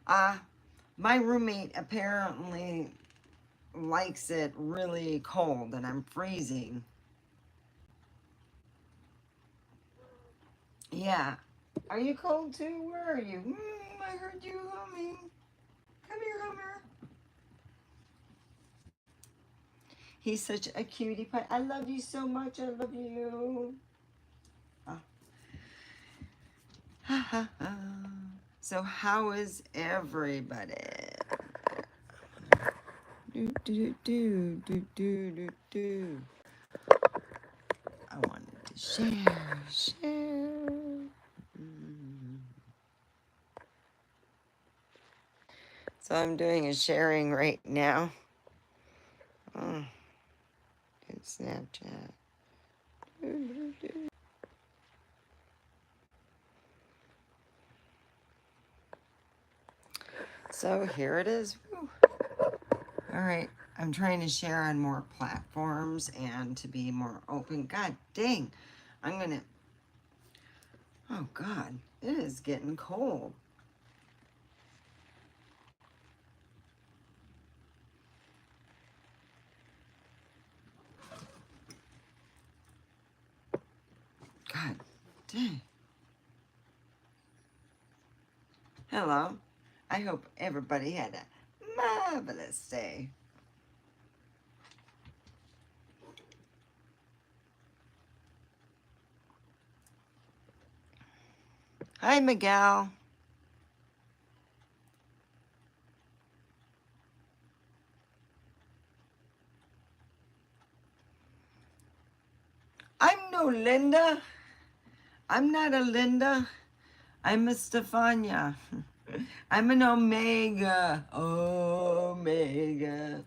Uh, my roommate apparently likes it really cold and I'm freezing. Yeah. Are you cold too? Where are you? I heard you humming. Come here, Hummer. He's such a cutie pie. I love you so much. I love you. Ah. Ha ha ha. So how is everybody? Do do do do do do do. I wanted to share. Mm. So I'm doing a sharing right now. Oh, in Snapchat. So here it is. Whew. All right. I'm trying to share on more platforms and to be more open. God dang. I'm going to. Oh, God. It is getting cold. God dang. Hello. I hope everybody had a marvelous day. Hi, Miguel. I'm no Linda. I'm not a Linda. I'm a Stefania. I'm an Omega. Omega.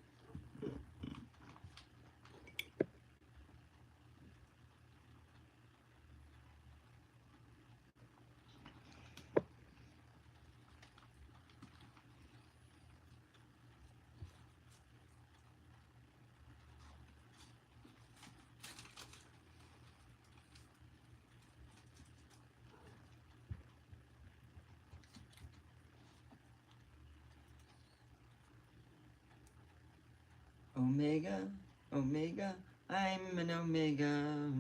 Omega. Omega. I'm an Omega.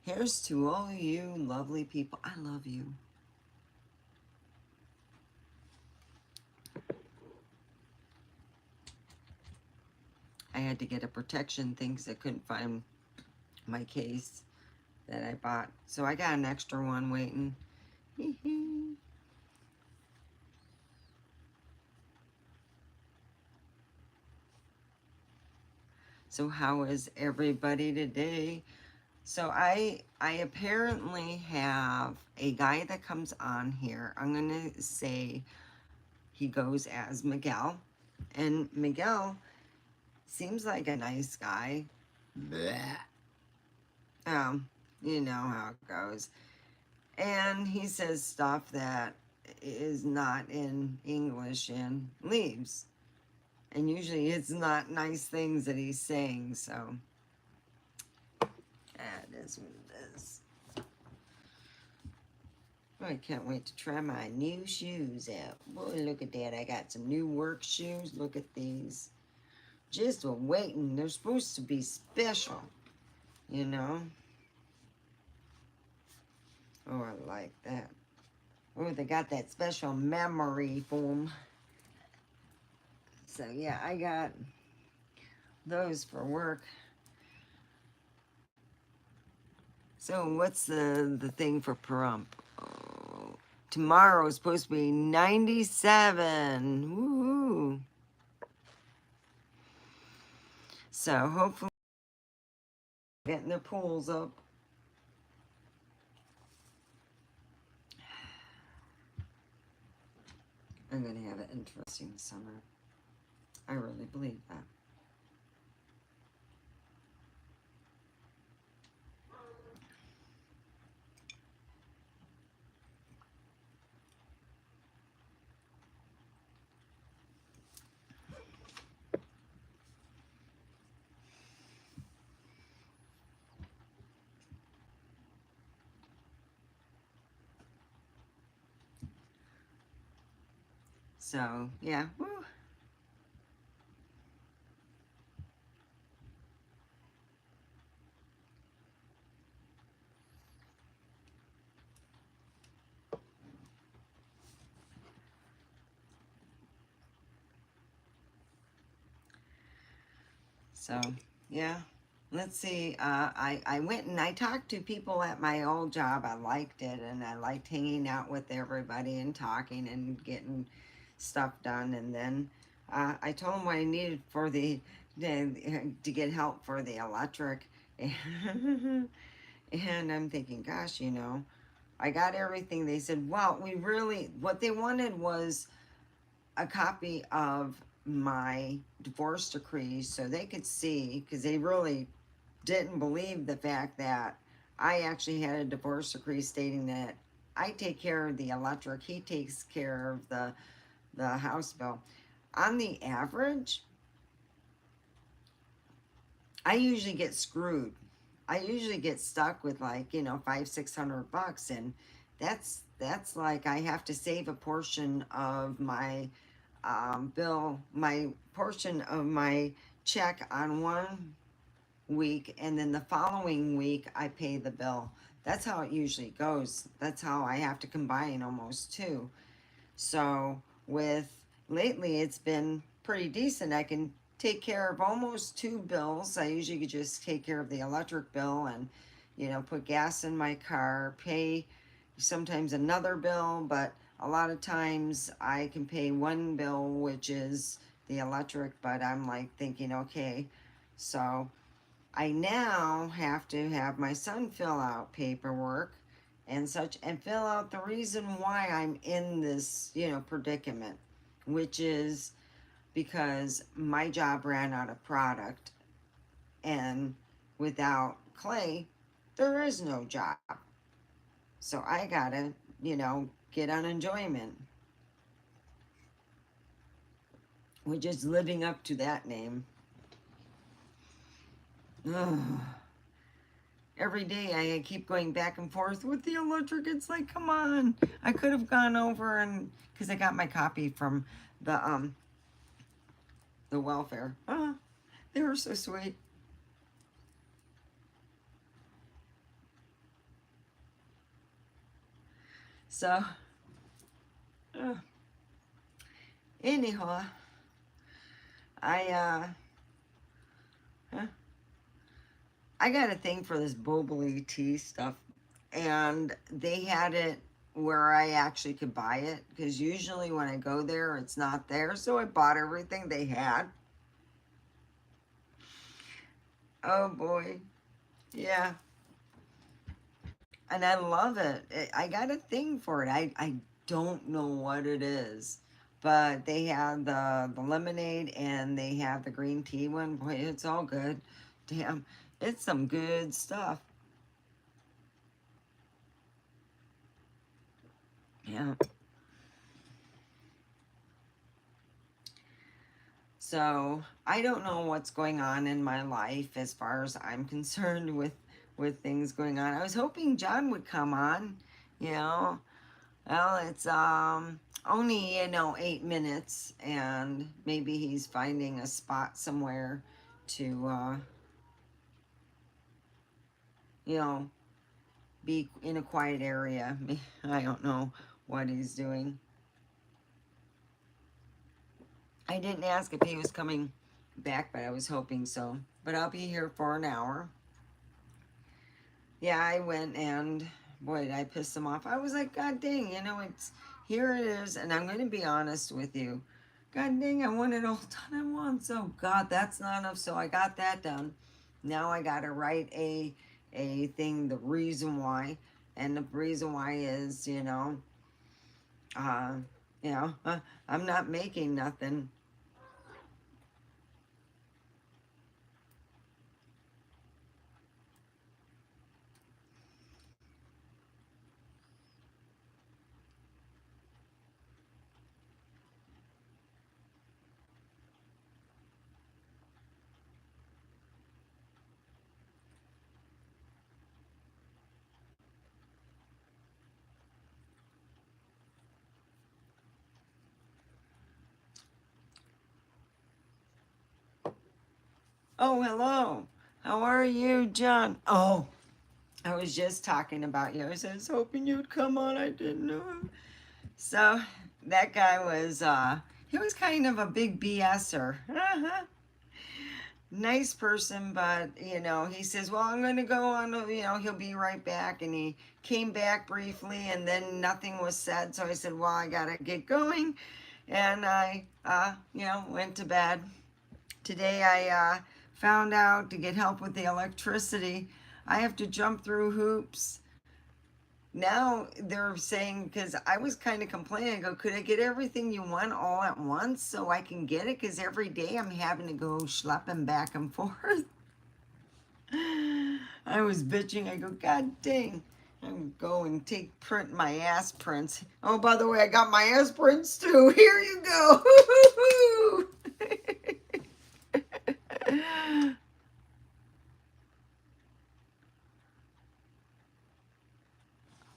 Here's to all you lovely people. I love you. I had to get a protection thing because I couldn't find my case that I bought. So I got an extra one waiting. So how is everybody today? So I apparently have a guy that comes on here. I'm gonna say he goes as Miguel. And Miguel seems like a nice guy. Bleh. You know how it goes. And he says stuff that is not in English and leaves. And usually it's not nice things that he's saying, so that is what it is. I can't wait to try my new shoes out. Boy, look at that. I got some new work shoes. Look at these. Just waiting. They're supposed to be special, you know? Oh, I like that. Oh, they got that special memory foam. So, yeah, I got those for work. So, what's the thing for Pahrump? Oh, tomorrow is supposed to be 97. Woohoo. So, hopefully, getting their pools up. I'm going to have an interesting summer. I really believe that. So yeah, woo. So yeah, let's see. I went and I talked to people at my old job. I liked it, and I liked hanging out with everybody and talking and getting stuff done. And then I told them what I needed for to get help for the electric. And I'm thinking, gosh, I got everything. They said, well, what they wanted was a copy of my divorce decree so they could see, because they really didn't believe the fact that I actually had a divorce decree stating that I take care of the electric, he takes care of the house bill. On the average, I usually get screwed. I usually get stuck with like, 500-600 bucks, and that's like I have to save a portion of my bill, my portion of my check on one week, and then the following week I pay the bill. That's how it usually goes. That's how I have to combine almost two. So with lately it's been pretty decent. I can take care of almost two bills. I usually could just take care of the electric bill and put gas in my car, pay sometimes another bill, but a lot of times I can pay one bill, which is the electric, but I'm like thinking, okay, so I now have to have my son fill out paperwork and such, and fill out the reason why I'm in this, predicament, which is because my job ran out of product, and without clay, there is no job. So I gotta, get unemployment, which is living up to that name. Ugh. Every day I keep going back and forth with the electric. It's like, come on. I could have gone over and because I got my copy from the welfare. They were so sweet. So uh, anyhow, I uh, I got a thing for this bobley tea stuff, and they had it where I actually could buy it because usually when I go there, it's not there. So I bought everything they had. Oh boy, yeah, and I love it. I got a thing for it. I don't know what it is, but they have the lemonade and they have the green tea one. Boy, it's all good. Damn, it's some good stuff. Yeah. So I don't know what's going on in my life as far as I'm concerned with things going on. I was hoping John would come on, you know. Well, it's only 8 minutes, and maybe he's finding a spot somewhere to you know be in a quiet area. I don't know what he's doing. I didn't ask if he was coming back, but I was hoping so. But I'll be here for an hour. Yeah, I went and boy, did I piss him off. I was like, God dang, it's here it is, and I'm going to be honest with you. God dang, I want it all done at once. Oh God, that's not enough. So I got that done. Now I got to write a thing, the reason why, and the reason why is, uh, I'm not making nothing. Oh, hello. How are you, John? Oh, I was just talking about you. I was hoping you'd come on. I didn't know. So that guy was, he was kind of a big BSer. Nice person, but he says, well, I'm going to go on, he'll be right back. And he came back briefly and then nothing was said. So I said, well, I got to get going. And I, went to bed. Today I found out to get help with the electricity, I have to jump through hoops. Now they're saying, because I was kind of complaining, I go, could I get everything you want all at once so I can get it? Because every day I'm having to go schlepping back and forth. I was bitching. I go, God dang. I'm going to print my ass prints. Oh, by the way, I got my ass prints too. Here you go.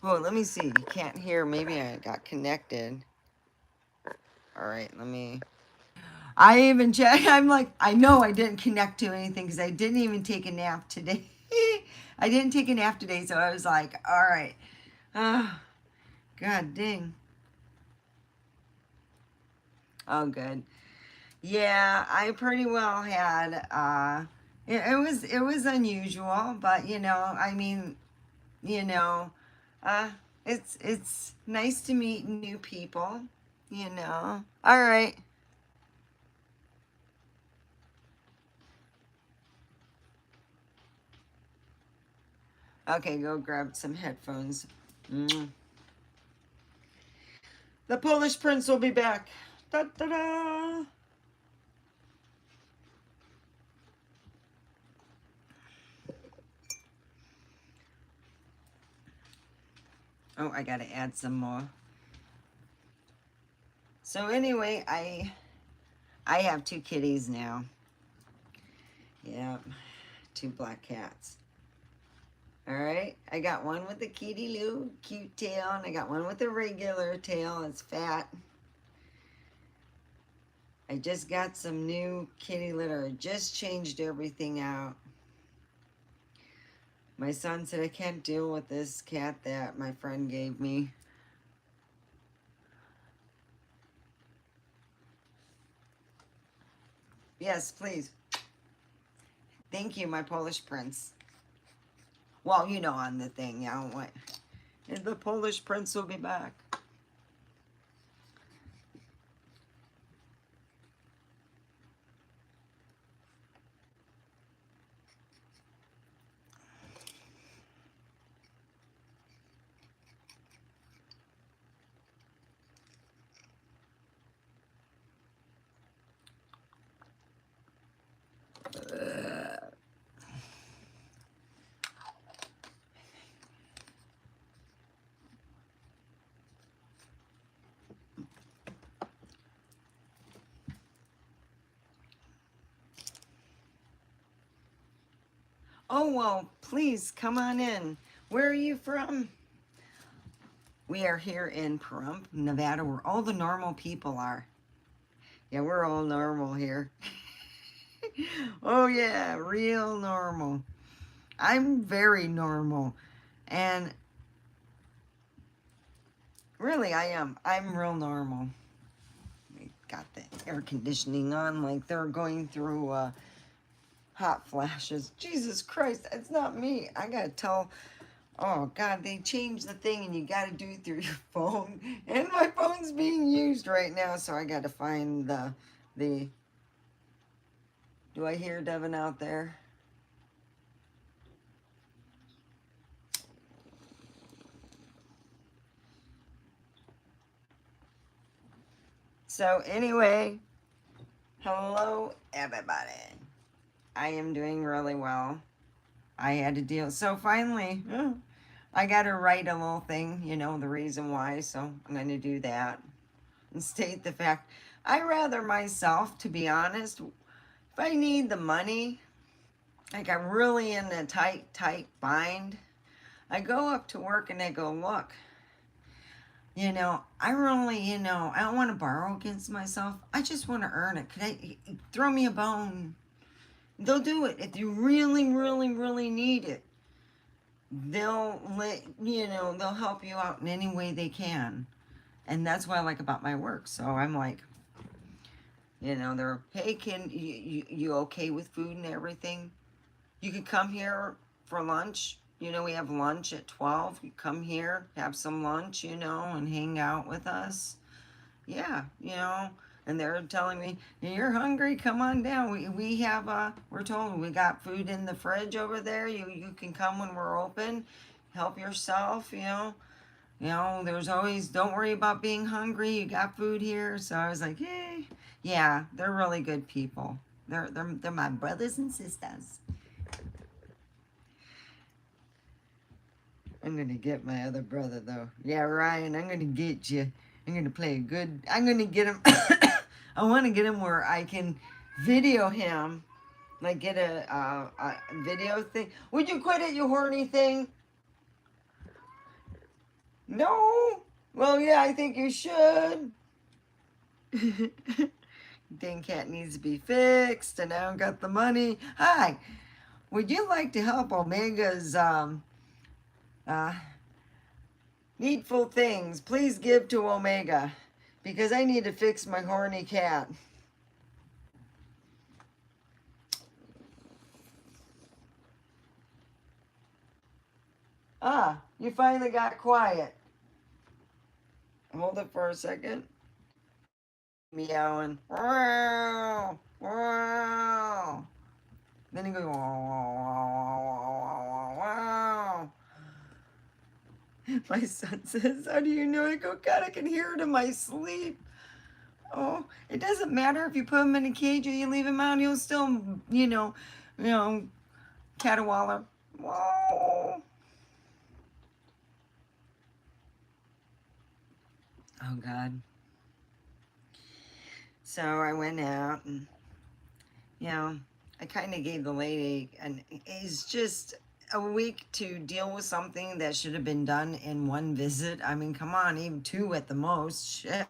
Oh, let me see. You can't hear. Maybe I got connected. All right, let me. I even check. I'm like, I know I didn't connect to anything because I didn't even take a nap today. I didn't take a nap today, so I was like, all right. Oh, God dang. Oh, good. Yeah, I pretty well had. It was unusual, but I mean, you know, uh, it's nice to meet new people. All right. Okay, go grab some headphones. Mm. The Polish Prince will be back. Da, da, da. Oh, I gotta add some more. So anyway, I have two kitties now. Yep, two black cats. All right, I got one with a kitty Lou cute tail, and I got one with a regular tail. It's fat. I just got some new kitty litter. I just changed everything out. My son said I can't deal with this cat that my friend gave me. Yes, please. Thank you, my Polish prince. Well, on the thing, what? And the Polish prince will be back. Oh, well, please come on in. Where are you from? We are here in Pahrump, Nevada, where all the normal people are. Yeah, we're all normal here. Oh, yeah, real normal. I'm very normal. And really, I am. I'm real normal. We got the air conditioning on like they're going through hot flashes. Jesus Christ, it's not me. I gotta tell. Oh God, they changed the thing and you gotta do it through your phone. And my phone's being used right now, so I gotta find the. Do I hear Devin out there? So anyway, hello everybody. I am doing really well. I had to deal. So finally, I got to write a little thing, the reason why. So I'm going to do that and state the fact. I rather myself, to be honest, if I need the money, like I'm really in a tight bind, I go up to work and I go, look, I really, I don't want to borrow against myself. I just want to earn it. Could I throw me a bone? They'll do it. If you really, really, really need it, they'll they'll help you out in any way they can. And that's what I like about my work. So I'm like, they're, hey, can you okay with food and everything? You could come here for lunch. We have lunch at 12. You come here, have some lunch, and hang out with us. Yeah, and they're telling me, you're hungry, come on down. We have, we're told we got food in the fridge over there. You can come when we're open, help yourself, there's always, don't worry about being hungry. You got food here. So I was like, hey, yeah, they're really good people. They're my brothers and sisters. I'm gonna get my other brother though. Yeah, Ryan, I'm gonna get you. I'm gonna play a good. I'm gonna get him. I want to get him where I can video him, like get a video thing. Would you quit it, you horny thing? No. Well, yeah, I think you should. Dang cat needs to be fixed, and I don't got the money. Hi, would you like to help Omega's uh, needful things? Please give to Omega, because I need to fix my horny cat. Ah, you finally got quiet. Hold it for a second. Meowing. Wow, wow. Then he goes, wow, wow, wow, wow. My son says, how do you know? I go, God, I can hear it in my sleep. Oh, it doesn't matter if you put him in a cage or you leave him out, he'll still, caterwaller. Whoa. Oh, God. So I went out and, I kind of gave the lady, and it's just a week to deal with something that should have been done in one visit. I mean, come on, even two at the most. Shit.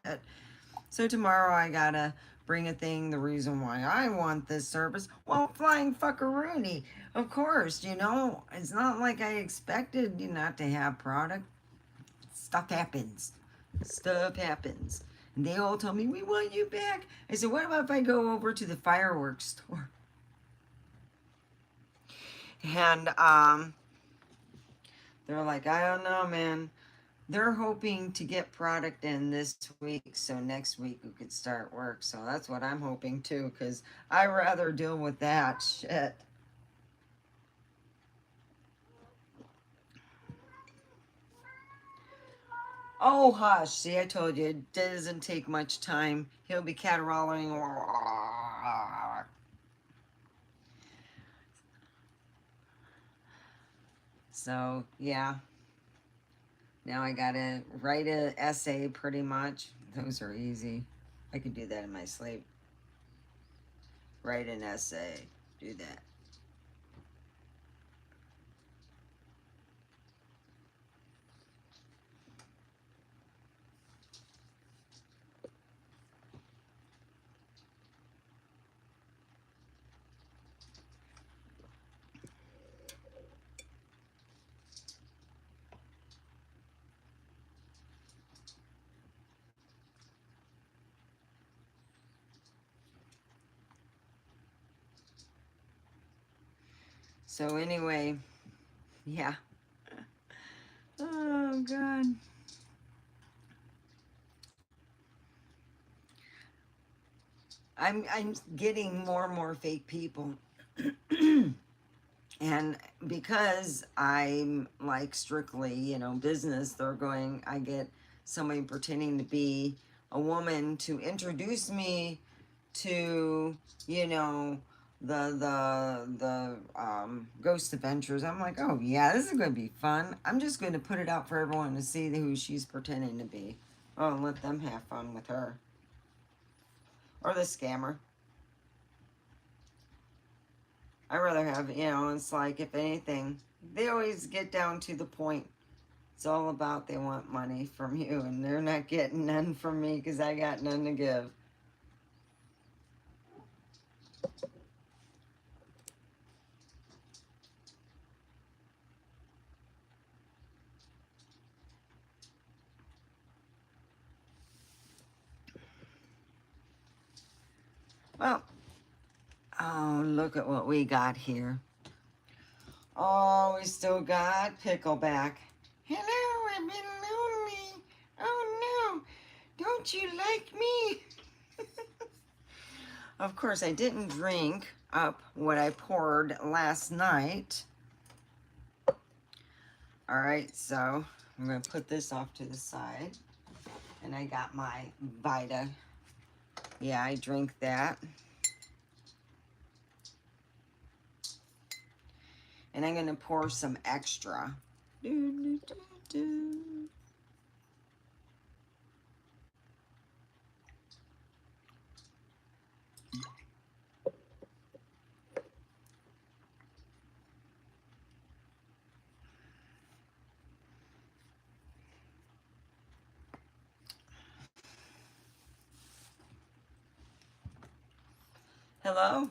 So tomorrow I gotta bring a thing, the reason why I want this service. Well, flying fuckaroony. Of course, it's not like I expected you not to have product. Stuff happens. Stuff happens. And they all tell me, we want you back. I said, what about if I go over to the fireworks store? And they're like, I don't know, man. They're hoping to get product in this week, so next week we could start work. So that's what I'm hoping too, because I'd rather deal with that shit. Oh, hush. See, I told you, it doesn't take much time. He'll be caterwauling. So, yeah. Now I gotta write an essay pretty much. Those are easy. I could do that in my sleep. Write an essay. Do that. So anyway, yeah. Oh, God. I'm getting more and more fake people. And because I'm like strictly, business, they're going, I get somebody pretending to be a woman to introduce me to, the Ghost Adventures. I'm like, oh yeah, this is gonna be fun. I'm just gonna put it out for everyone to see who she's pretending to be. Oh, and let them have fun with her. Or the scammer. I rather have, it's like, if anything, they always get down to the point. It's all about they want money from you, and they're not getting none from me because I got none to give. Well, oh, look at what we got here. Oh, we still got Pickleback. Hello, I've been lonely. Oh no, don't you like me? Of course, I didn't drink up what I poured last night. All right, so I'm gonna put this off to the side. And I got my Vita. Yeah, I drink that. And I'm gonna pour some extra. Do, do, do. Hello?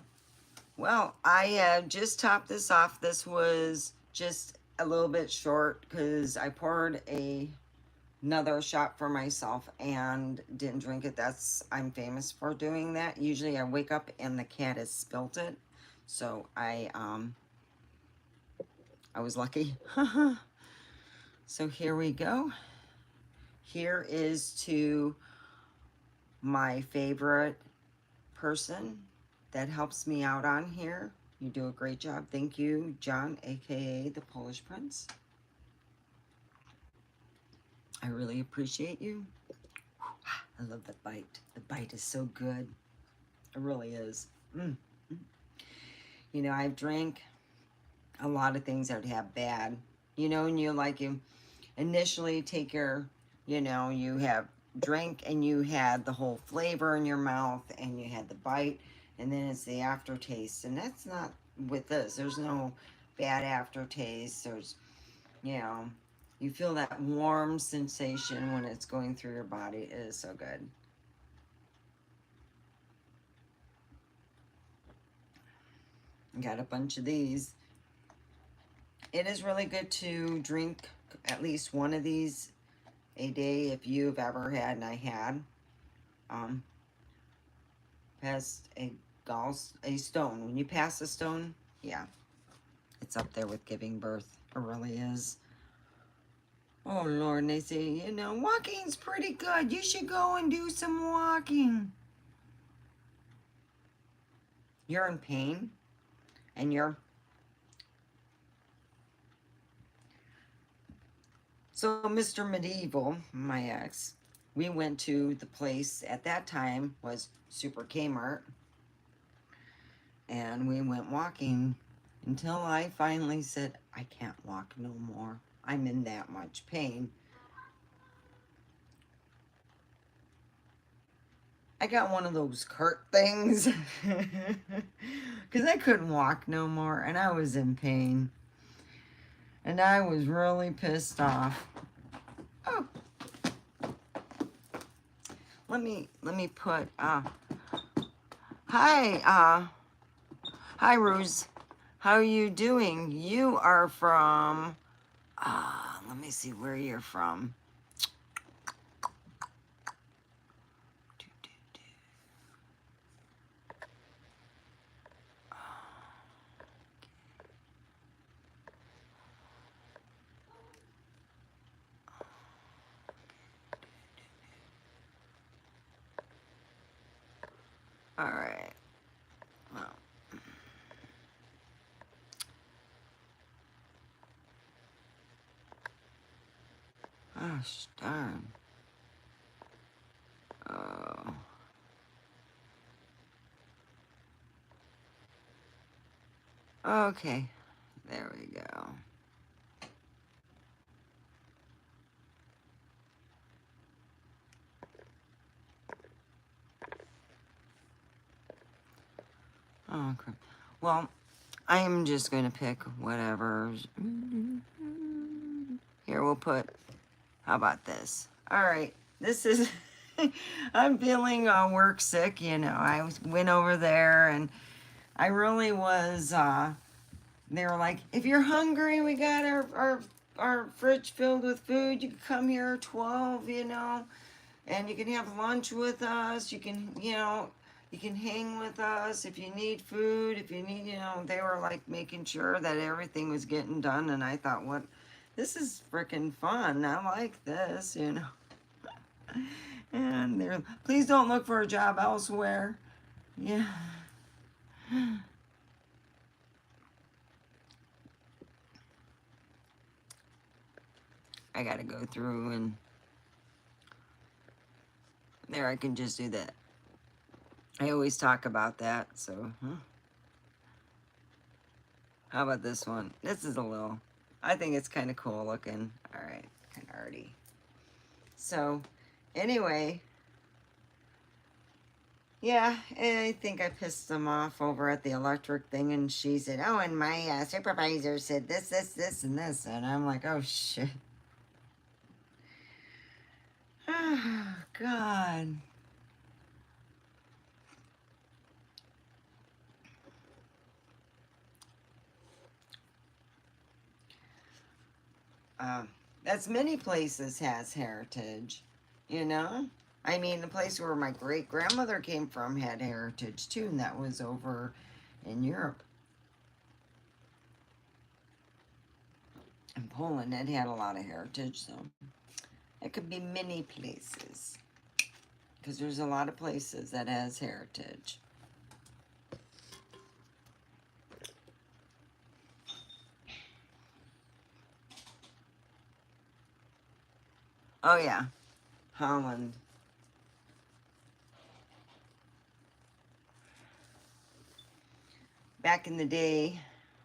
Well, I just topped this off. This was just a little bit short because I poured another shot for myself and didn't drink it. I'm famous for doing that. Usually I wake up and the cat has spilt it. So I was lucky. So here we go. Here is to my favorite person that helps me out on here. You do a great job. Thank you, John, aka the Polish Prince. I really appreciate you. I love the bite. The bite is so good. It really is. Mm. You know, I've drank a lot of things that have bad. You know, and you initially take your, you have drink and you had the whole flavor in your mouth and you had the bite and then it's the aftertaste. And that's not with this. There's no bad aftertaste. There's, you feel that warm sensation when it's going through your body. It is so good. Got a bunch of these. It is really good to drink at least one of these a day if you've ever had, and I had, passed a stone. When you pass a stone, yeah, it's up there with giving birth. It really is. Oh Lord, and they say, walking's pretty good. You should go and do some walking. You're in pain and so Mr. Medieval, my ex, we went to the place at that time was Super Kmart, and we went walking until I finally said, I can't walk no more. I'm in that much pain. I got one of those cart things because I couldn't walk no more and I was in pain. And I was really pissed off. Oh. Let me put, hi, Ruse. How are you doing? You are from, let me see where you're from. All right. Well. Gosh darn. Oh. Okay. There we go. Oh, crap. Well, I'm just going to pick whatever. Here, we'll put, how about this? All right, this is, I'm feeling work sick, I went over there and I really was, they were like, if you're hungry, we got our fridge filled with food. You can come here at 12, and you can have lunch with us. You can, you can hang with us if you need food, if you need, they were like making sure that everything was getting done. And I thought, what, this is freaking fun. I like this. And they're, please don't look for a job elsewhere. Yeah. I gotta go through and there I can just do that. I always talk about that, so how about this one? This is a little, I think it's kind of cool looking. All right, kind of arty. So, anyway, yeah, I think I pissed them off over at the electric thing, and she said, oh, and my supervisor said this, and this, and I'm like, oh, shit. Oh, God. Um, that's many places has heritage, you know? I mean, the place where my great grandmother came from had heritage too, and that was over in Europe. And Poland, it had a lot of heritage, so it could be many places. Because there's a lot of places that has heritage. Oh yeah, Holland. Back in the day,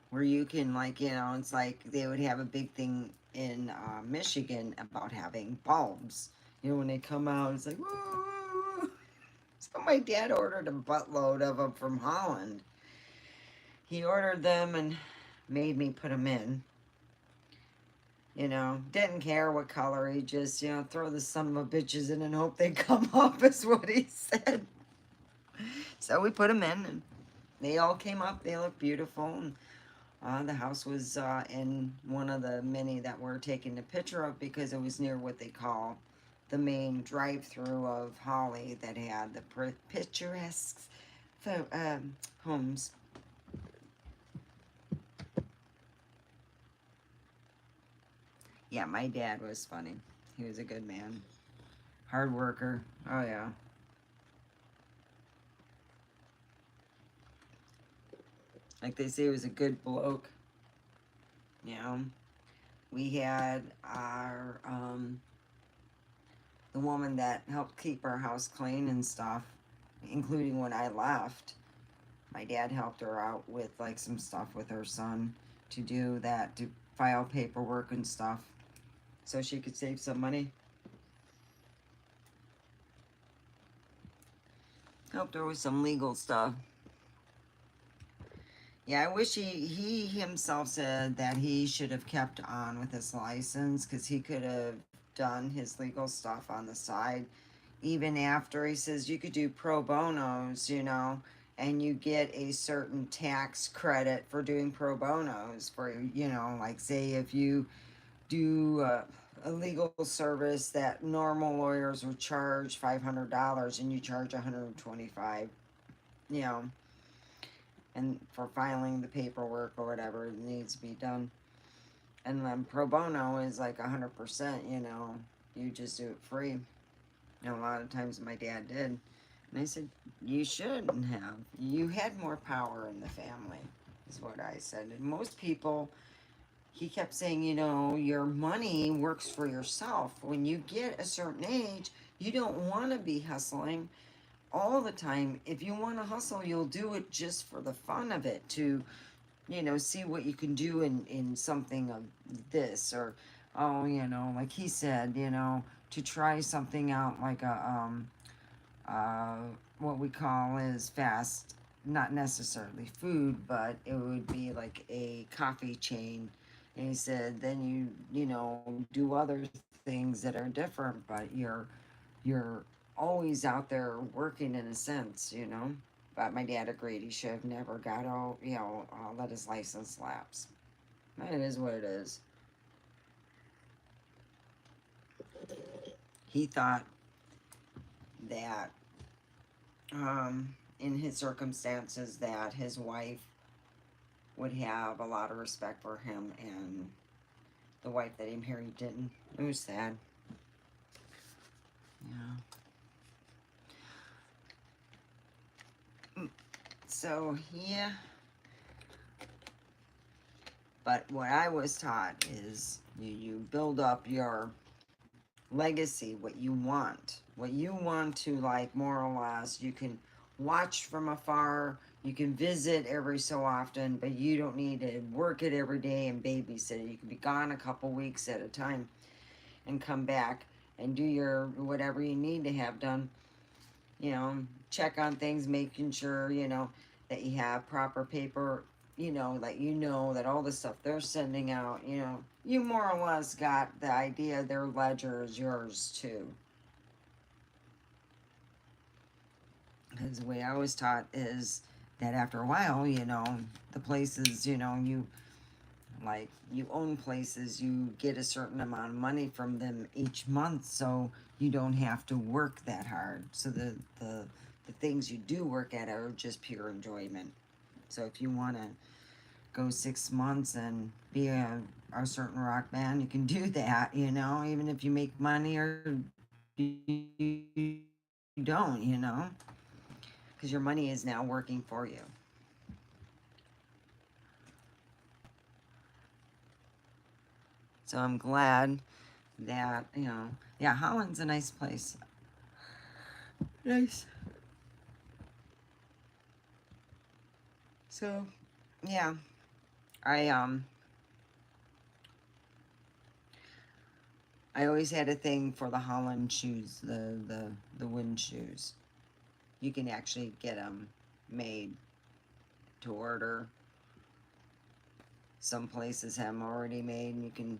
where you can it's like they would have a big thing in Michigan about having bulbs. When they come out, it's like woo. So my dad ordered a buttload of them from Holland. He ordered them and made me put them in. Didn't care what color. He just, throw the son of a bitches in and hope they come up, is what he said. So we put them in, and they all came up. They look beautiful. And the house was in one of the many that we're taking a picture of because it was near what they call the main drive-through of Holly that had the picturesque homes. Yeah, my dad was funny. He was a good man. Hard worker. Oh, yeah. Like they say, he was a good bloke. We had the woman that helped keep our house clean and stuff, including when I left. My dad helped her out with like some stuff with her son to do that, to file paperwork and stuff, so she could save some money. Helped her with some legal stuff. Yeah, I wish he himself said that he should have kept on with his license because he could have done his legal stuff on the side. Even after, he says you could do pro bonos, and you get a certain tax credit for doing pro bonos for, like say if you do a legal service that normal lawyers would charge $500 and you charge $125, you know, and for filing the paperwork or whatever needs to be done. And then pro bono is like 100%, you just do it free. And a lot of times my dad did. And I said, you shouldn't have. You had more power in the family, is what I said. And most people, he kept saying, your money works for yourself. When you get a certain age, you don't want to be hustling all the time. If you want to hustle, you'll do it just for the fun of it, to, see what you can do in something of this, or, like he said, to try something out like what we call is fast, not necessarily food, but it would be like a coffee chain. And he said, then you do other things that are different, but you're always out there working in a sense. But my dad agreed he should have never got out, let his license lapse. It is what it is. He thought that in his circumstances that his wife would have a lot of respect for him, and the wife that he married didn't. It was sad. Yeah. So yeah, but what I was taught is you build up your legacy, what you want to, like, more or less. You can watch from afar, you can visit every so often, but you don't need to work it every day and babysit it. You can be gone a couple weeks at a time and come back and do your whatever you need to have done. You know, check on things, making sure, that you have proper paper, that that all the stuff they're sending out, you more or less got the idea their ledger is yours too. Because the way I was taught is that after a while, the places, you own places, you get a certain amount of money from them each month, so you don't have to work that hard. So the things you do work at are just pure enjoyment. So if you want to go 6 months and be a certain rock band, you can do that, even if you make money or you don't, because your money is now working for you. So I'm glad that, yeah, Holland's a nice place. Nice. So, yeah, I I always had a thing for the Holland shoes, the wind shoes. You can actually get them made to order. Some places have them already made, and you can,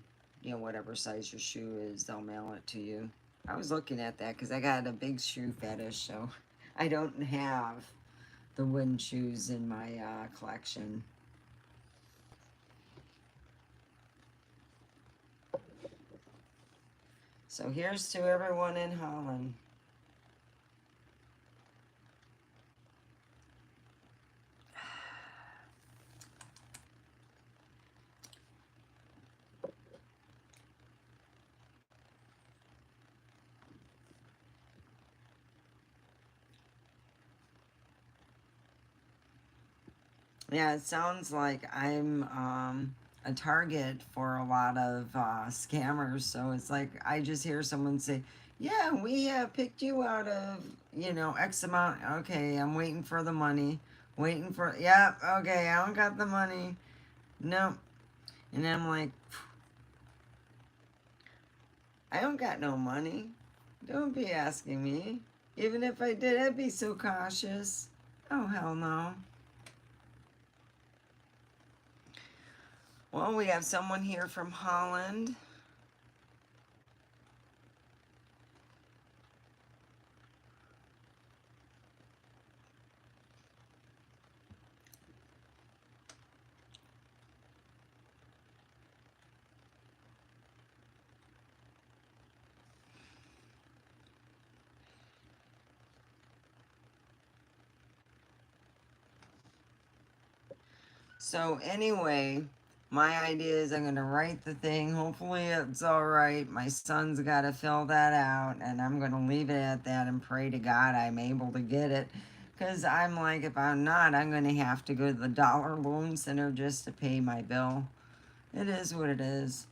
whatever size your shoe is, they'll mail it to you. I was looking at that because I got a big shoe fetish, so I don't have the wind shoes in my collection. So here's to everyone in Holland. Yeah, it sounds like I'm a target for a lot of scammers. So it's like I just hear someone say, "Yeah, we picked you out of X amount." Okay, I'm waiting for the money. Waiting for, yeah. Okay, I don't got the money. Nope. And I'm like, I don't got no money. Don't be asking me. Even if I did, I'd be so cautious. Oh, hell no. Well, we have someone here from Holland. So anyway, my idea is I'm going to write the thing. Hopefully it's all right. My son's got to fill that out, and I'm going to leave it at that and pray to God I'm able to get it. Because I'm like, if I'm not, I'm going to have to go to the Dollar Loan Center just to pay my bill. It is what it is.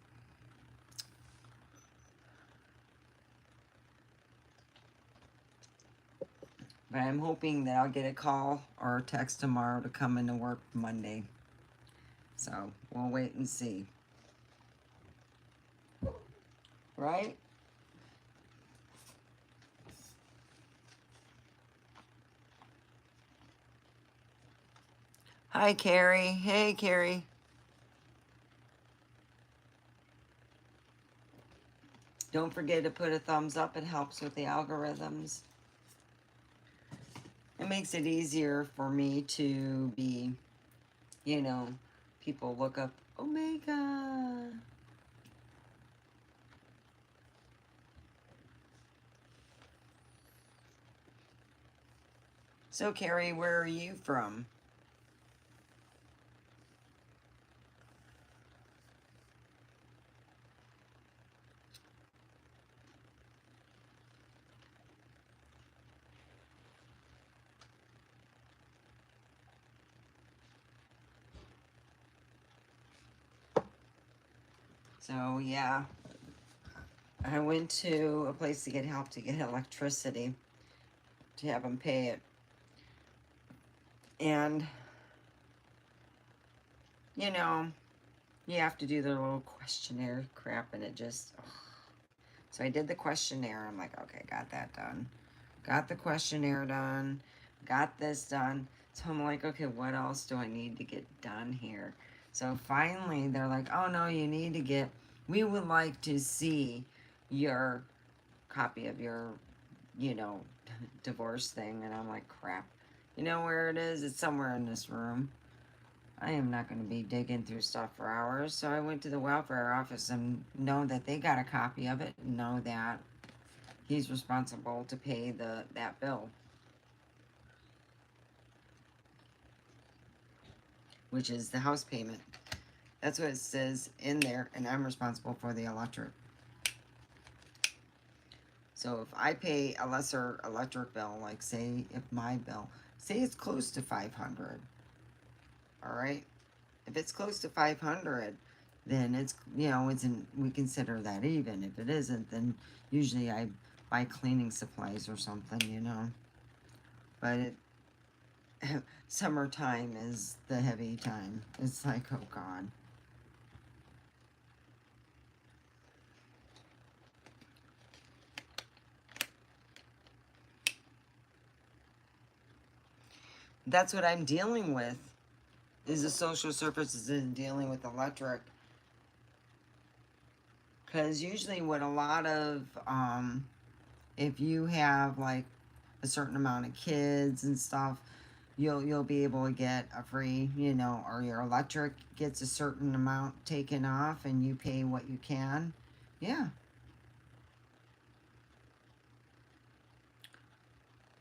But I'm hoping that I'll get a call or a text tomorrow to come into work Monday. So we'll wait and see. Right? Hi, Carrie. Hey, Carrie. Don't forget to put a thumbs up. It helps with the algorithms. It makes it easier for me to be, people look up Omega. So, Carrie, where are you from? So, yeah, I went to a place to get help to get electricity to have them pay it. And, you know, you have to do the little questionnaire crap, and it just, ugh. So I did the questionnaire. I'm like, okay, got that done. Got the questionnaire done. Got this done. So I'm like, okay, what else do I need to get done here? So finally, they're like, oh no, you need to get, we would like to see your copy of your, you know, divorce thing. And I'm like, crap. You know where it is? It's somewhere in this room. I am not going to be digging through stuff for hours. So I went to the welfare office and know that they got a copy of it and know that he's responsible to pay that bill, which is the house payment. That's what it says in there, and I'm responsible for the electric. So if I pay a lesser electric bill, like say if my bill, say it's close to 500, all right? If it's close to 500, then it's, you know, it's in, we consider that even. If it isn't, then usually I buy cleaning supplies or something, you know. But it, summertime is the heavy time. It's like, oh God. That's what I'm dealing with, is the social services in dealing with electric. Because usually what a lot of, if you have like a certain amount of kids and stuff, you'll be able to get a free, you know, or your electric gets a certain amount taken off and you pay what you can. Yeah.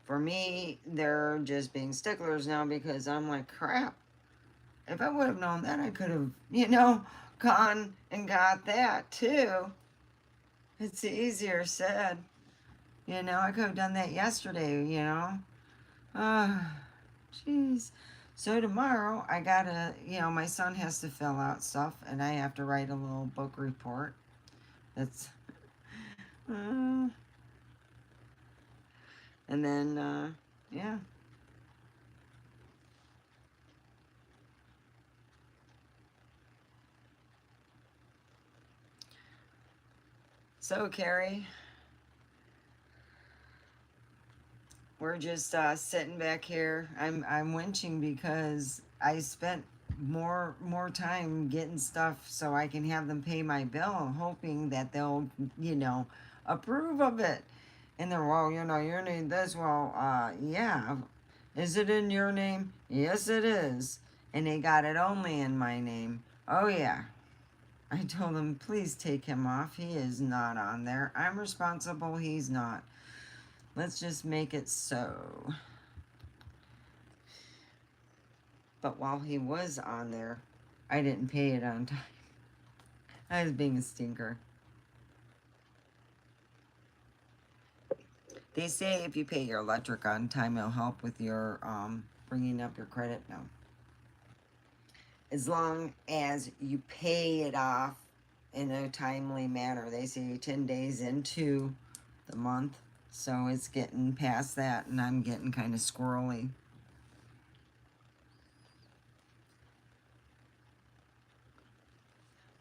For me, they're just being sticklers now because I'm like, crap. If I would have known that, I could have, you know, gone and got that too. It's easier said. You know, I could have done that yesterday, you know. Jeez. So tomorrow I gotta, you know, my son has to fill out stuff and I have to write a little book report. That's, uh, and then, yeah. So Carrie, we're just sitting back here. I'm winching because I spent more time getting stuff so I can have them pay my bill, hoping that they'll, you know, approve of it. And they're, well, you know, you need this. Well, yeah. Is it in your name? Yes, it is. And they got it only in my name. Oh yeah. I told them, please take him off. He is not on there. I'm responsible. He's not. Let's just make it so. But while he was on there, I didn't pay it on time. I was being a stinker. They say if you pay your electric on time, it'll help with your bringing up your credit. No. As long as you pay it off in a timely manner. They say 10 days into the month. So it's getting past that, and I'm getting kind of squirrely.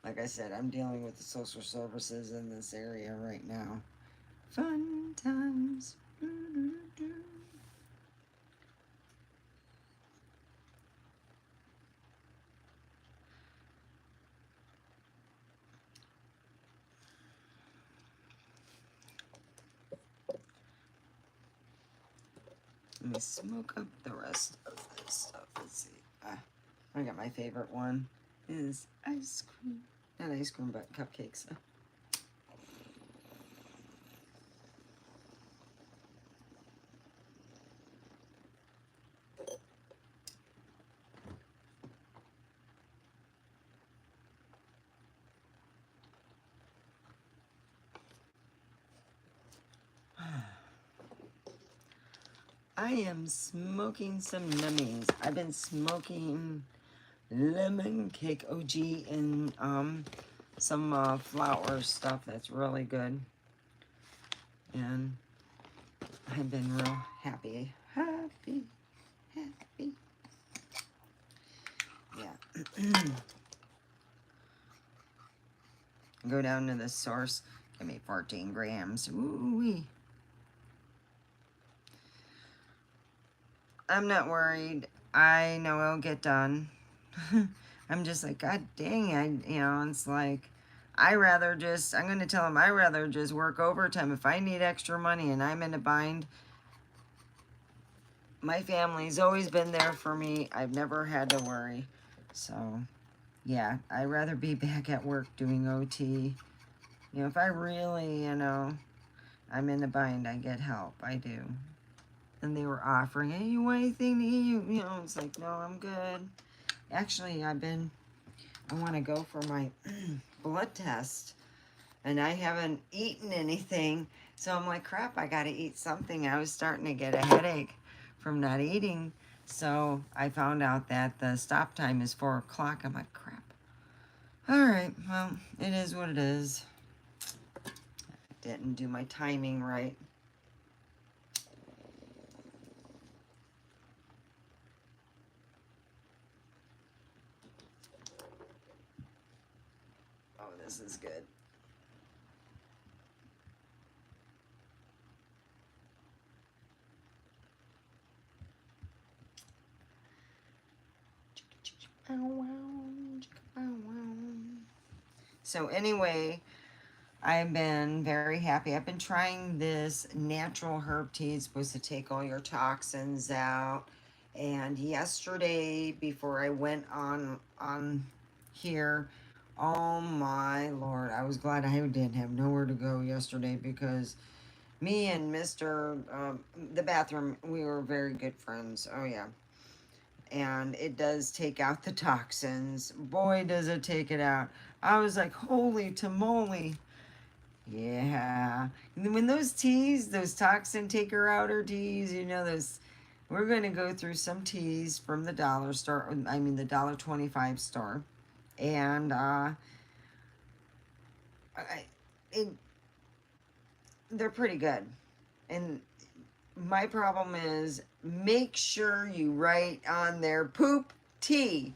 Like I said, I'm dealing with the social services in this area right now. Fun times. Let me smoke up the rest of this stuff. Let's see. I got my favorite one is ice cream. Not ice cream, but cupcakes. I am smoking some nummies. I've been smoking lemon cake OG and some flour stuff that's really good. And I've been real happy. Happy. Yeah. Go down to the source. Give me 14 grams. Ooh-wee. I'm not worried. I know it'll get done. I'm just like, God dang, it's like, I'm going to tell him I rather just work overtime. If I need extra money and I'm in a bind, my family's always been there for me. I've never had to worry. So, yeah, I'd rather be back at work doing OT. If I really, I'm in a bind, I get help. I do. And they were offering, hey, you want anything to eat? It's like, no, I'm good. Actually, I want to go for my blood test. And I haven't eaten anything. So I'm like, crap, I got to eat something. I was starting to get a headache from not eating. So I found out that the stop time is 4 o'clock. I'm like, crap. All right, well, it is what it is. I didn't do my timing right. Oh, this is good. So anyway, I've been very happy. I've been trying this natural herb tea. It's supposed to take all your toxins out. And yesterday, before I went on here, oh my Lord, I was glad I didn't have nowhere to go yesterday because me and Mr. The bathroom, we were very good friends. Oh yeah. And it does take out the toxins. Boy, does it take it out. I was like, holy tamale. Yeah. And when those teas, those toxin taker outer teas, those, we're going to go through some teas from the dollar store, I mean the $1.25 store. And they're pretty good. And my problem is make sure you write on there poop tea.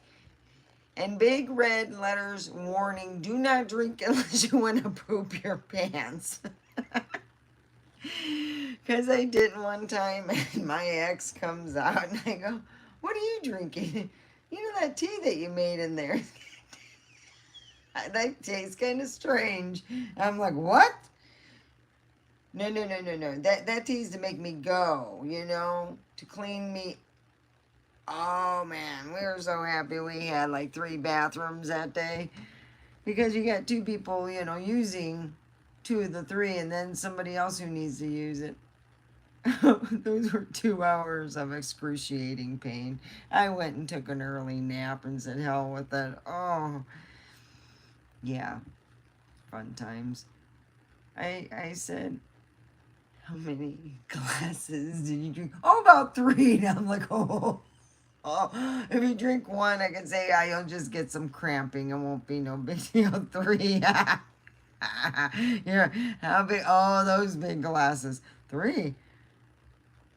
And big red letters, warning, do not drink unless you want to poop your pants. Because I didn't one time, and my ex comes out, and I go, what are you drinking? That tea that you made in there, that tastes kind of strange. I'm like, what? No. That tea's to make me go, to clean me. Oh, man, we were so happy we had like 3 bathrooms that day. Because you got 2 people, using 2 of the 3, and then somebody else who needs to use it. Those were 2 hours of excruciating pain. I went and took an early nap and said, hell with it. Oh, yeah, fun times. I said, how many glasses did you drink? Oh, about 3. And I'm like, oh. If you drink 1, I can say, you'll just get some cramping. It won't be no big deal. 3. Yeah, how big? Oh, those big glasses. 3.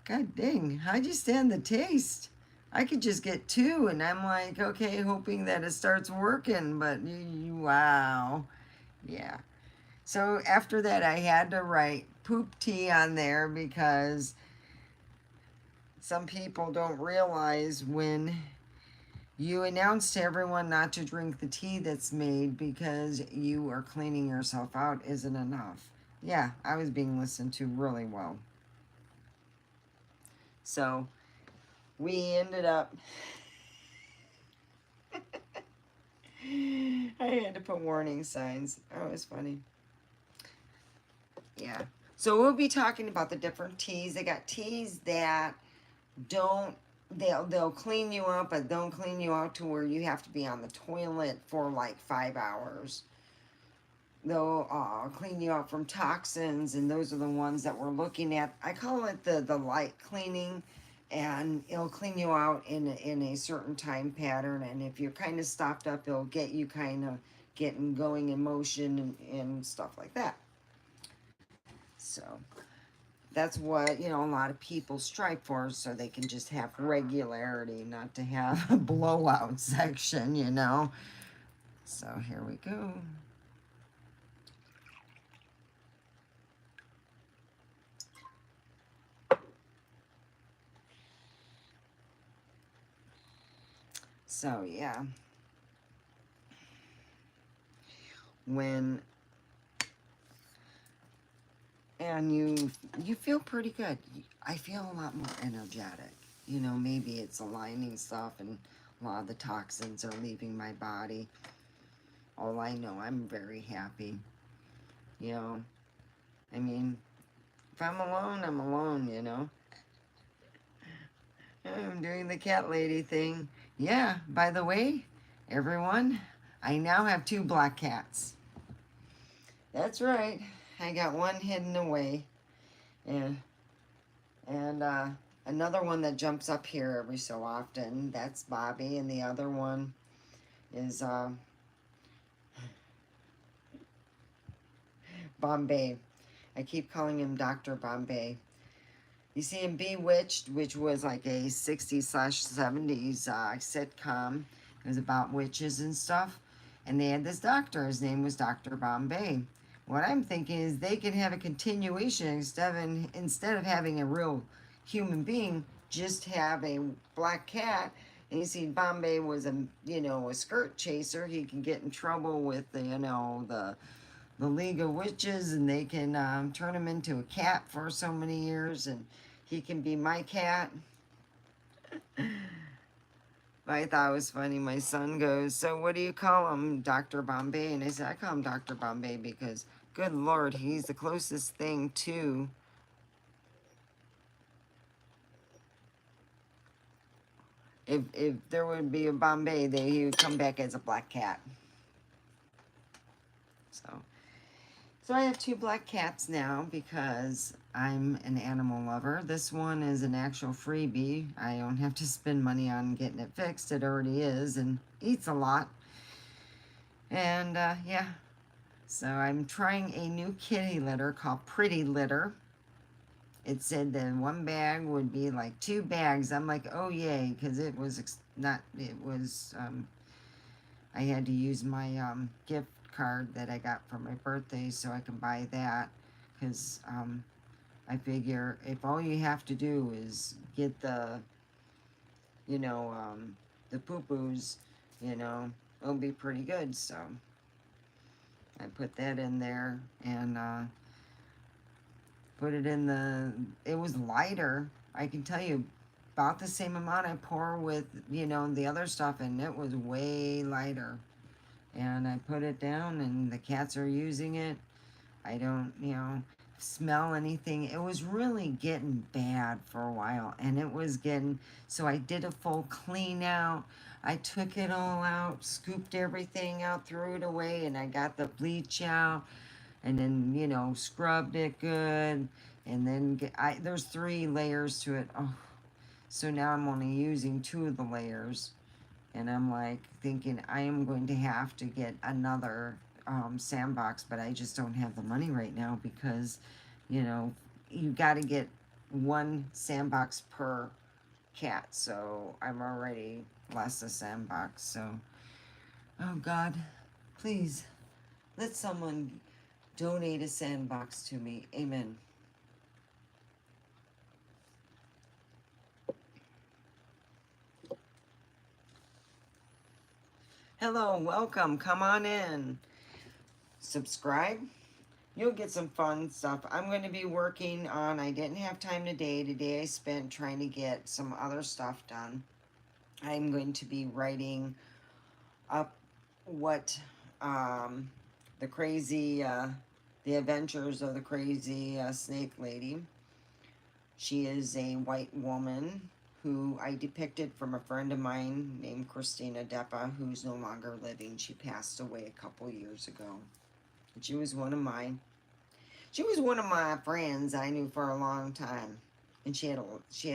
God dang, how'd you stand the taste? I could just get 2, and I'm like, okay, hoping that it starts working, but wow. Yeah. So after that, I had to write poop tea on there because some people don't realize when you announce to everyone not to drink the tea that's made because you are cleaning yourself out isn't enough. Yeah, I was being listened to really well. So we ended up, I had to put warning signs. Oh, it was funny. Yeah. So we'll be talking about the different teas. They got teas that they'll clean you up, but don't clean you out to where you have to be on the toilet for like 5 hours. they'll clean you out from toxins, and those are the ones that we're looking at. I call it the light cleaning, and it'll clean you out in a certain time pattern, and if you're kind of stopped up, it'll get you kind of getting going in motion and stuff like that. So that's what, you know, a lot of people strive for, so they can just have regularity, not to have a blowout section, you know. So here we go. So yeah, when and you feel pretty good. I feel a lot more energetic. You know, maybe it's aligning stuff, and a lot of the toxins are leaving my body. All I know, I'm very happy. You know, I mean, if I'm alone, I'm alone, you know. I'm doing the cat lady thing. Yeah, by the way, everyone, I now have 2 black cats. That's right. I got one hidden away. And and another one that jumps up here every so often. That's Bobby, and the other one is Bombay. I keep calling him Dr. Bombay. You see, in Bewitched, which was like a 60s/70s sitcom, it was about witches and stuff, and they had this doctor. His name was Dr. Bombay. What I'm thinking is they could have a continuation instead of having a real human being, just have a black cat. And you see, Bombay was a skirt chaser. He can get in trouble with the League of Witches, and they can turn him into a cat for so many years, and he can be my cat. I thought it was funny. My son goes, "So what do you call him, Dr. Bombay?" And I said, "I call him Dr. Bombay because, good Lord, he's the closest thing to." If there would be a Bombay, he would come back as a black cat. So. So I have 2 black cats now because I'm an animal lover. This one is an actual freebie. I don't have to spend money on getting it fixed. It already is and eats a lot. And yeah, so I'm trying a new kitty litter called Pretty Litter. It said that 1 bag would be like 2 bags. I'm like, oh yay, because it was I had to use my gift card that I got for my birthday so I can buy that, because I figure if all you have to do is get you know, the poo-poos, it'll be pretty good. So I put that in there and put it in it was lighter. I can tell you about the same amount I pour with, the other stuff, and it was way lighter. And I put it down, and the cats are using it. I don't, smell anything. It was really getting bad for a while, and it was getting, so I did a full clean out. I took it all out, scooped everything out, threw it away, and I got the bleach out, and then, scrubbed it good, and then there's 3 layers to it. Oh, so now I'm only using 2 of the layers. And I'm like thinking I am going to have to get another sandbox, but I just don't have the money right now because, you got to get 1 sandbox per cat. So I'm already less a sandbox. So, oh God, please let someone donate a sandbox to me. Amen. Hello, welcome. Come on in. Subscribe. You'll get some fun stuff. I'm going to be working on, I didn't have time today. Today I spent trying to get some other stuff done. I'm going to be writing up what the crazy, the adventures of the crazy snake lady. She is a white woman who I depicted from a friend of mine named Christina Deppa, who's no longer living. She passed away a couple years ago. She was one of mine. She was one of my friends I knew for a long time, and she had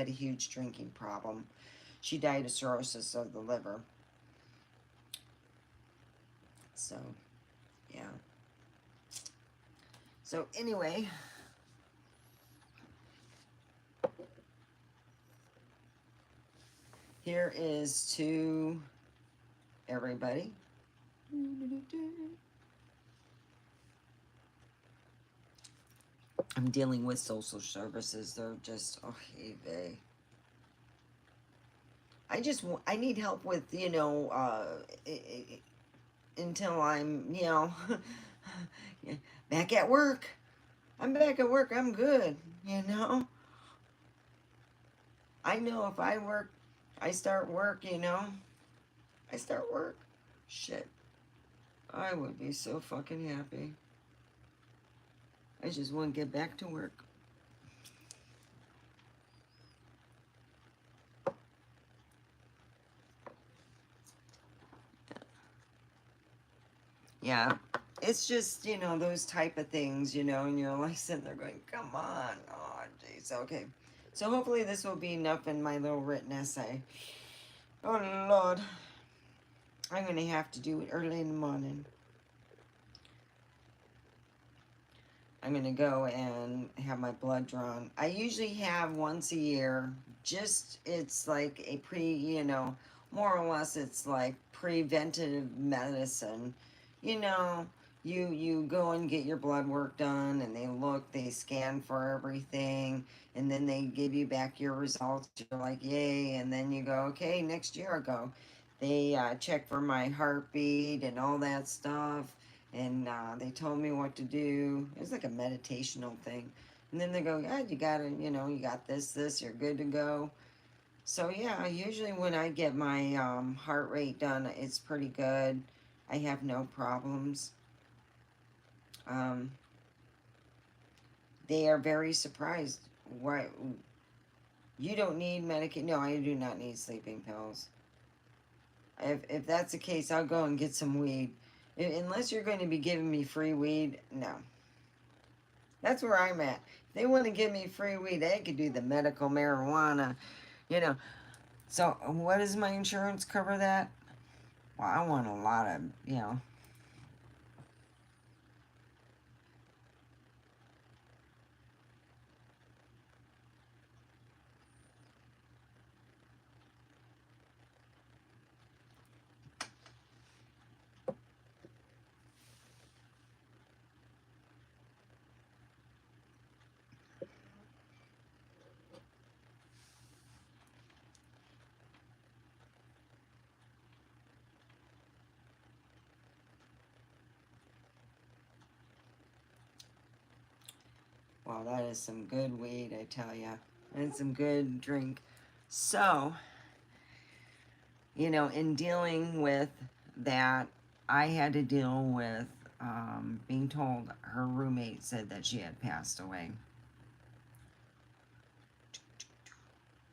a huge drinking problem. She died of cirrhosis of the liver. So, yeah. So anyway, here is to everybody. I'm dealing with social services. They're just, oh, hey, I need help with, until I'm, back at work. I'm back at work. I'm good, you know. I know if I start work, I start work. Shit. I would be so fucking happy. I just want to get back to work. Yeah. It's just, those type of things, and you're like sitting there going, come on. Oh, jeez. Okay. So hopefully this will be enough in my little written essay. Oh, Lord. I'm going to have to do it early in the morning. I'm going to go and have my blood drawn. I usually have once a year. It's like a more or less it's like preventative medicine. You know, you go and get your blood work done, and they scan for everything, and then they give you back your results. You're like, yay, and then you go, okay, next year I go. They check for my heartbeat and all that stuff, and they told me what to do. It was like a meditational thing. And then they go, yeah, you got this, you're good to go. So yeah, usually when I get my heart rate done, it's pretty good. I have no problems. Um, they are very surprised. Why you don't need medication? No, I do not need sleeping pills. If that's the case, I'll go and get some weed. Unless you're going to be giving me free weed, no. That's where I'm at. If they want to give me free weed, they could do the medical marijuana, you know. So, what does my insurance cover that? Well, I want a lot of. Well, that is some good weed, I tell ya. And some good drink. So, in dealing with that, I had to deal with being told her roommate said that she had passed away.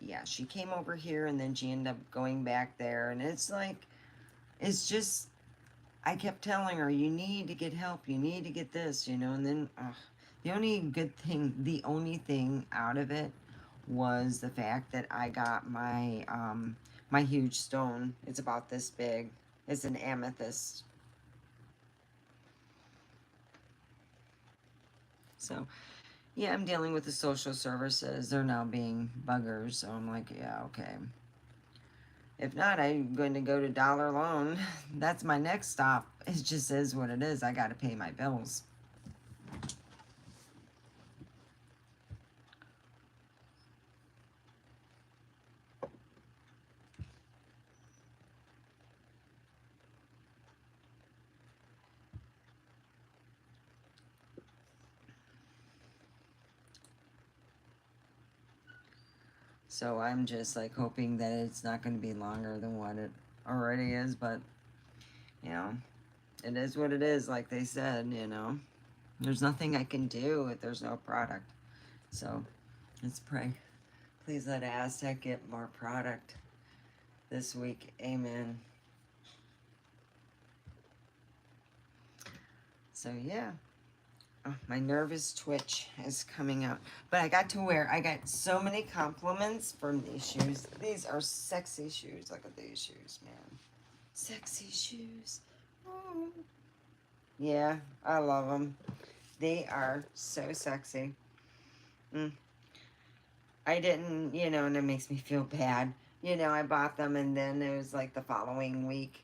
Yeah, she came over here and then she ended up going back there. And it's just, I kept telling her, you need to get help, you need to get this, and then the only thing out of it was the fact that I got my huge stone. It's about this big. It's an amethyst. So, yeah, I'm dealing with the social services. They're now being buggers. So I'm like, yeah, okay. If not, I'm going to go to Dollar Loan. That's my next stop. It just is what it is. I got to pay my bills. So I'm just like hoping that it's not going to be longer than what it already is. But, it is what it is, like they said. There's nothing I can do if there's no product. So let's pray. Please let Aztec get more product this week. Amen. So yeah. Oh, my nervous twitch is coming out. But I got so many compliments from these shoes. These are sexy shoes. Look at these shoes, man. Sexy shoes. Oh. Yeah, I love them. They are so sexy. Mm. I didn't, and it makes me feel bad. I bought them and then it was like the following week.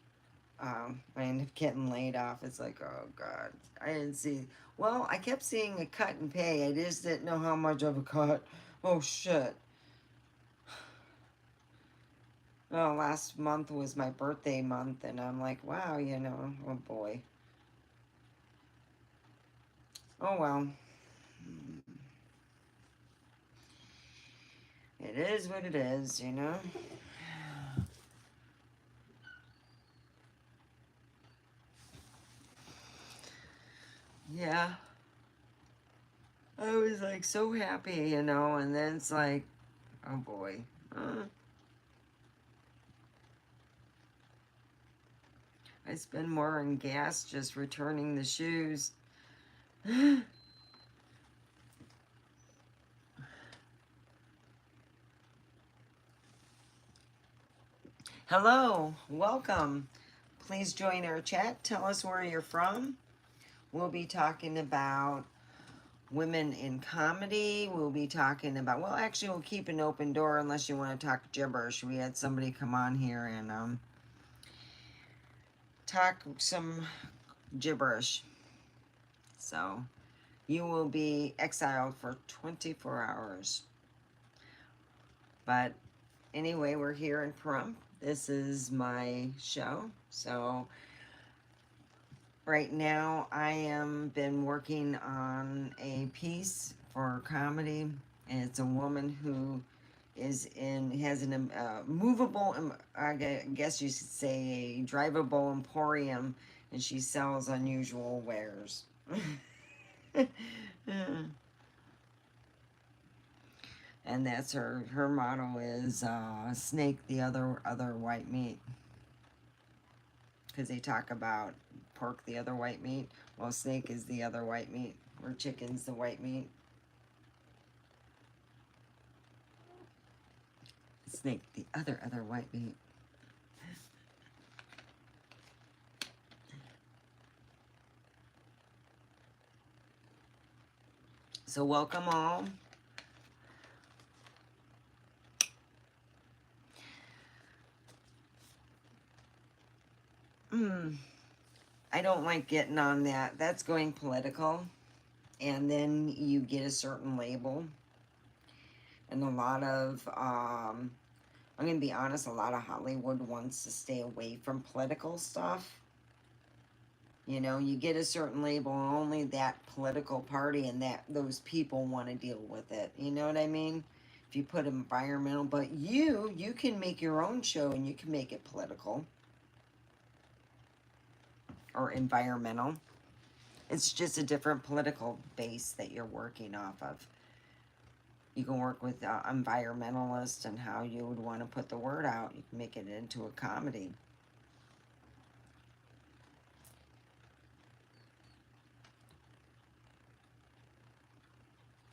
I ended up getting laid off. It's like, oh God, I didn't see. Well, I kept seeing a cut and pay. I just didn't know how much of a cut. Oh shit. Oh, last month was my birthday month, and I'm like, wow, oh boy. Oh well. It is what it is. Yeah. I was like so happy, and then it's like, oh boy. Uh, I spend more on gas just returning the shoes. Hello, welcome. Please join our chat. Tell us where you're from. We'll be talking about women in comedy. We'll be talking about, well, actually, we'll keep an open door unless you want to talk gibberish. We had somebody come on here and talk some gibberish. So you will be exiled for 24 hours. But anyway, we're here in Pahrump. This is my show. So right now I am been working on a piece for comedy, and it's a woman who has an movable, I guess you could say a drivable emporium, and she sells unusual wares. And that's her motto is snake the other white meat, because they talk about pork the other white meat. Well, snake is the other white meat, or chicken's the white meat. Snake the other white meat. So welcome all. I don't like getting on that. That's going political. And then you get a certain label. And a lot of, I'm going to be honest, a lot of Hollywood wants to stay away from political stuff. You get a certain label, and only that political party and those people want to deal with it. You know what I mean? If you put environmental, but you can make your own show and you can make it political or environmental. It's just a different political base that you're working off of. You can work with environmentalists and how you would want to put the word out. You can make it into a comedy.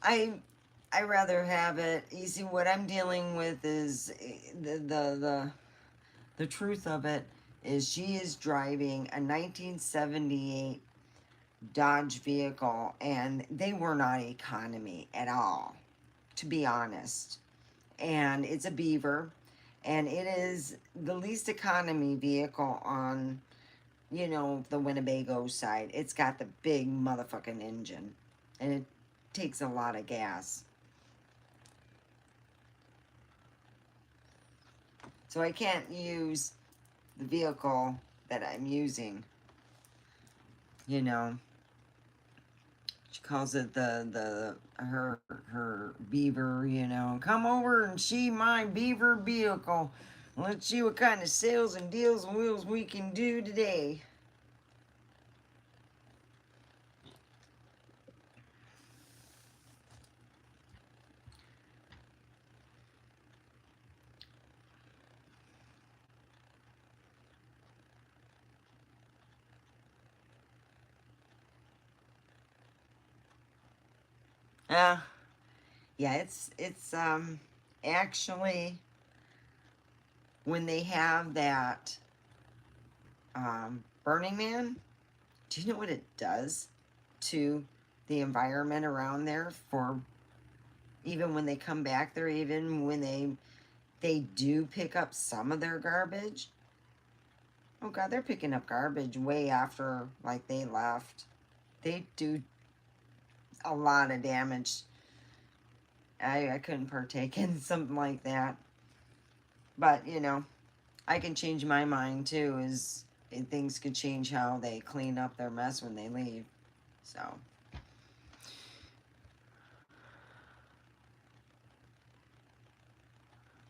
I rather have it. You see, what I'm dealing with is the truth of it is she is driving a 1978 Dodge vehicle, and they were not economy at all, to be honest. And it's a Beaver, and it is the least economy vehicle on, the Winnebago side. It's got the big motherfucking engine, and it takes a lot of gas. So I can't use the vehicle that I'm using. She calls it her Beaver. Come over and see my Beaver vehicle. Let's see what kind of sales and deals and wheels we can do today. Uh, yeah, it's actually when they have that Burning Man, do you know what it does to the environment around there for even when they come back there, even when they do pick up some of their garbage? Oh God, they're picking up garbage way after like they left. They do a lot of damage. I couldn't partake in something like that. But you know, I can change my mind too. Is things could change how they clean up their mess when they leave. So.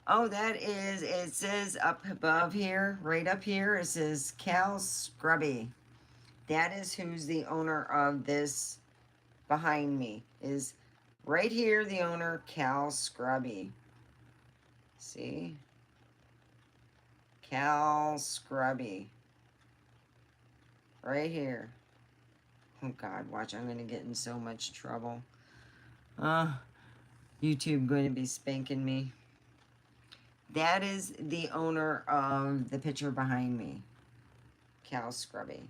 Oh, that is, it says up above here, right up here, it says Cal Scrubby. That is who's the owner of this behind me. Is right here the owner, Cal Scrubby. See? Cal Scrubby. Right here. Oh God, watch, I'm gonna get in so much trouble. YouTube going to be spanking me. That is the owner of the picture behind me. Cal Scrubby.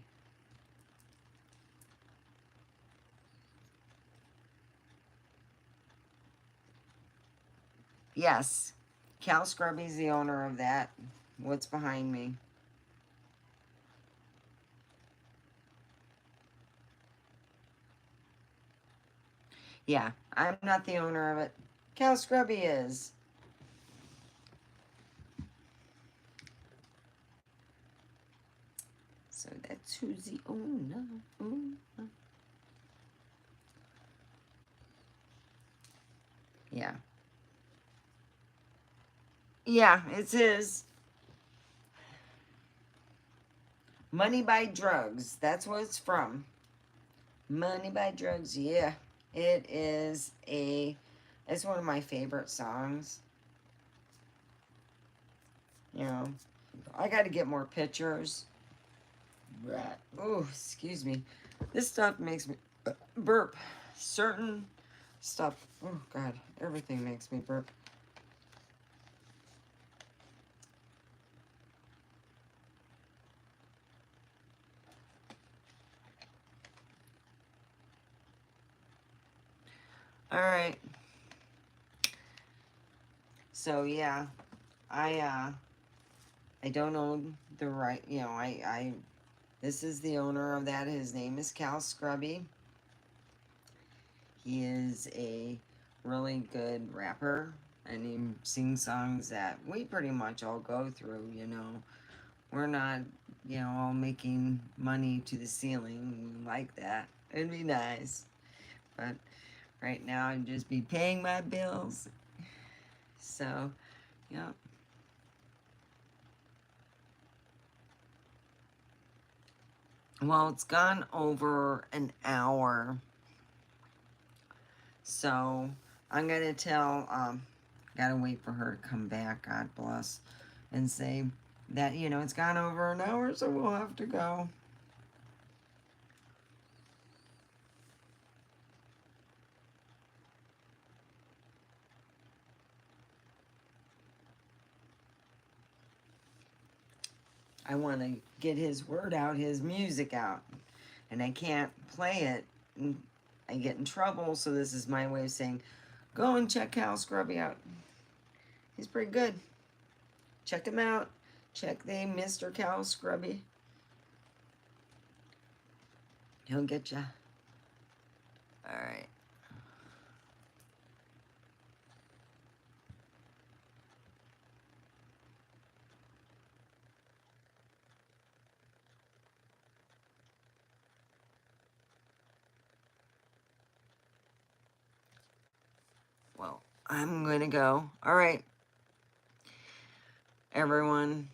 Yes, Cal Scrubby's the owner of that. What's behind me? Yeah, I'm not the owner of it. Cal Scrubby is. So that's who's the owner. Yeah. Yeah, it's his. Money by Drugs. That's what it's from. Money by Drugs. Yeah. It is a. It's one of my favorite songs. You know, I got to get more pictures. Right. Oh, excuse me. This stuff makes me burp. Certain stuff. Oh, God. Everything makes me burp. All right. So, yeah. I don't own the right, you know, this is the owner of that. His name is Cal Scrubby. He is a really good rapper, and he sings songs that we pretty much all go through, you know. We're not, you know, all making money to the ceiling like that. It'd be nice. But right now I'd just be paying my bills. So, yeah. Well, it's gone over an hour. So I'm gonna tell gotta wait for her to come back, God bless, and say that, you know, it's gone over an hour, so we'll have to go. I want to get his word out, his music out, and I can't play it. And I get in trouble, so this is my way of saying, go and check Cal Scrubby out. He's pretty good. Check him out. Check the Mr. Cal Scrubby. He'll get ya. All right. Well, I'm going to go. All right, everyone.